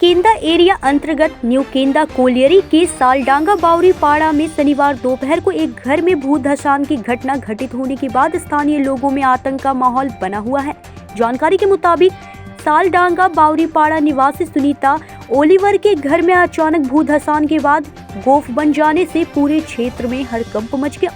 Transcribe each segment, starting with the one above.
केंदा area अंतर्गत new केंदा colliery के सालडांगा बावरी पाड़ा में शनिवार दोपहर को एक घर में भूत धसान की घटना घटित होने के बाद स्थानीय लोगों में आतंक का माहौल बना हुआ है। जानकारी के मुताबिक सालडांगा बावरी पाड़ा निवासी सुनीता ओलिवर के घर में अचानक भूत धसान के बाद गोफ बन जाने से पूरे क्षेत्र में हड़कंप मच गया।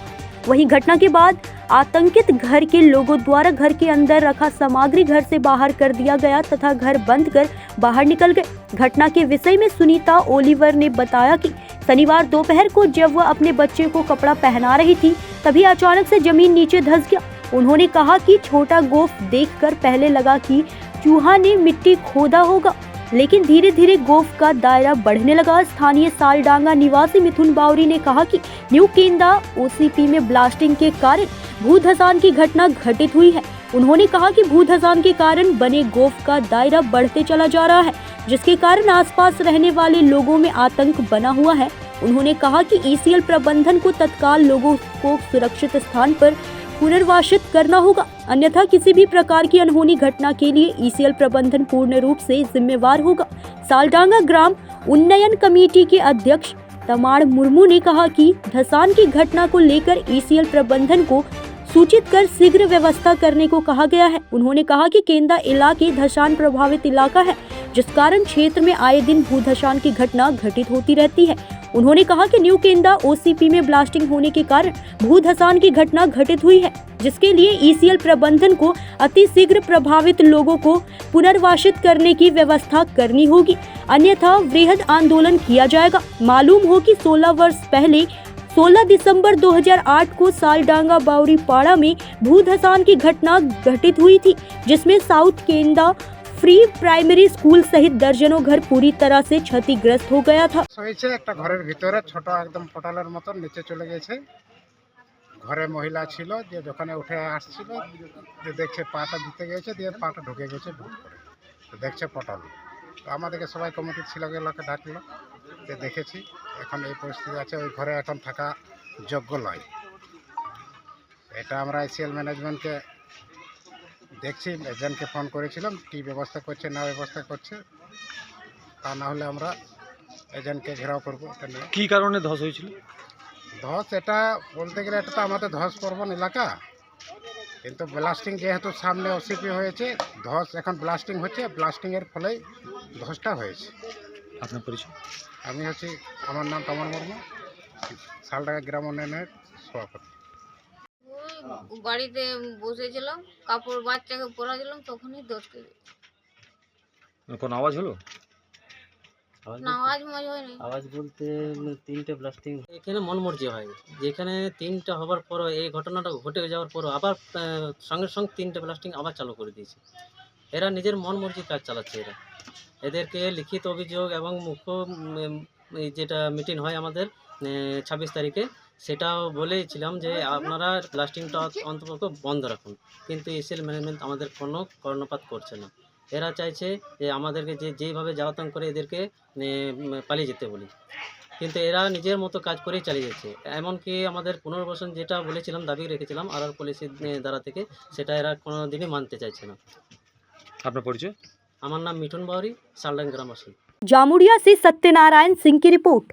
वहीं घटना के बाद आतंकित घर के लोगों द्वारा घर के अंदर रखा सामग्री घर से बाहर कर दिया गया तथा घर बंद कर बाहर निकल गए। घटना के विषय में सुनीता ओलिवर ने बताया कि शनिवार दोपहर को जब वह अपने बच्चे को कपड़ा पहना रही थी तभी अचानक से जमीन नीचे धंस गया। उन्होंने कहा कि छोटा गोफ देखकर पहले लगा कि चूहा ने मिट्टी खोदा होगा, लेकिन धीरे धीरे गोफ का दायरा बढ़ने लगा। स्थानीय सालडांगा निवासी मिथुन बावरी ने कहा कि न्यू केंदा ओसीपी में ब्लास्टिंग के कारण भूत धसान की घटना घटित हुई है। उन्होंने कहा कि भूत धसान के कारण बने गोफ का दायरा बढ़ते चला जा रहा है, जिसके कारण आसपास रहने वाले लोगों में आतंक बना हुआ है। उन्होंने कहा कि ईसीएल प्रबंधन को तत्काल लोगों को सुरक्षित स्थान पर पुनर्वासित करना होगा, अन्यथा किसी भी प्रकार की अनहोनी घटना के लिए ईसीएल प्रबंधन पूर्ण रूप से जिम्मेवार होगा। सालडांगा ग्राम उन्नयन कमेटी के अध्यक्ष तमाड़ मुर्मू ने कहा कि धसान की घटना को लेकर ईसीएल प्रबंधन को सूचित कर शीघ्र व्यवस्था करने को कहा गया है। उन्होंने कहा कि केंदा इलाके धसान प्रभावित इलाका है, जिस कारण क्षेत्र में आए दिन भू धसान की घटना घटित होती रहती है। उन्होंने कहा कि न्यू केंदा ओसीपी में ब्लास्टिंग होने के कारण भू धसान की घटना घटित हुई है, जिसके लिए ईसीएल प्रबंधन को अति शीघ्र प्रभावित लोगों को पुनर्वासित करने की व्यवस्था करनी होगी, अन्यथा वृहद आंदोलन किया जाएगा। मालूम हो कि 16 वर्ष पहले 16 दिसंबर 2008 को सालडांगा बावरी पाड़ा में भू धसान की घटना घटित हुई थी, जिसमें साउथ केंदा फ्री प्राइमरी स्कूल सहित दर्जनों घर पूरी तरह से क्षतिग्रस्त हो गया था। একটা ঘরের ভিতরে ছোট একদম পটালের মতন নিচে চলে গেছে। ঘরে মহিলা ছিল, যে দোকানে উঠে আসছিল, যে দেখছে পাটা দিতে গেছে, দিয়ে পাটা ঢুকে গেছে ভুল করে, তো দেখছে পটল। তো আমাদেরকে সবাই কমিটির ছিল গেলোকে ডাকলো, যে দেখেছি এখন এই পরিস্থিতি আছে, ওই ঘরে এখন থাকা যোগ্য নয়। এটা আমরা আইসিএল ম্যানেজমেন্টকে দেখছি, এজেন্টকে ফোন করেছিলাম কি ব্যবস্থা করছে না ব্যবস্থা করছে, তা না হলে আমরা এজেন্টকে ঘেরাও করবো। এটা নিয়ে কী কারণে ধস হয়েছিল? ধস এটা বলতে গেলে এটা তো আমাদের ধস প্রবণ এলাকা, কিন্তু ব্লাস্টিং যেহেতু সামনে ওসিপি হয়েছে, ধস এখন ব্লাস্টিং হচ্ছে, ব্লাস্টিংয়ের ফলেই ধসটা হয়েছে। আপনার পরিচয়? আমি হচ্ছি, আমার নাম তমর মুর্মু, সালডাঙ্গা গ্রাম উন্নয়নের সভাপতি। বাড়িতে বসেছিলাম, কাপড় বাচ্চাকে পরাছিলাম, তখনই দশকে কোন আওয়াজ হলো? না, আওয়াজ মজ হয়নি। আওয়াজ বলতে তিনটে ব্লাস্টিং এখানে মনমর্জি হয়, যেখানে তিনটা হবার পরও এই ঘটনাটা ঘটে যাওয়ার পরও আবার সঙ্গে সঙ্গে তিনটে ব্লাস্টিং আবার চালু করে দিয়েছে। এরা নিজের মনমর্জি কাজ চালাচ্ছে। এদেরকে লিখিত অভিযোগ এবং মুখ্য যেটা মিটিং হয় আমাদের 26 তারিখে, সেটাও বলেছিলাম যে আপনারা ব্লাস্টিংটা অন্তত বন্ধ রাখুন, কিন্তু এসএল ম্যানেজমেন্ট আমাদের কোনো কর্ণপাত করছে না। এরা চাইছে যে আমাদেরকে যেইভাবে জ্বালাতন করে এদেরকে পালিয়ে যেতে বলি, কিন্তু এরা নিজের মতো কাজ করেই চালিয়ে যাচ্ছে। এমনকি আমাদের পুনর্বাসন যেটা বলেছিলাম, দাবি রেখেছিলাম আর পলিসির দ্বারা থেকে, সেটা এরা কোনো দিনই মানতে চাইছে না। আপনার পরিচয়? আমার নাম মিঠুন বাউরি, সালডাঙ্গা গ্রামবাসী। जामुड़िया से सत्यनारायण सिंह की रिपोर्ट।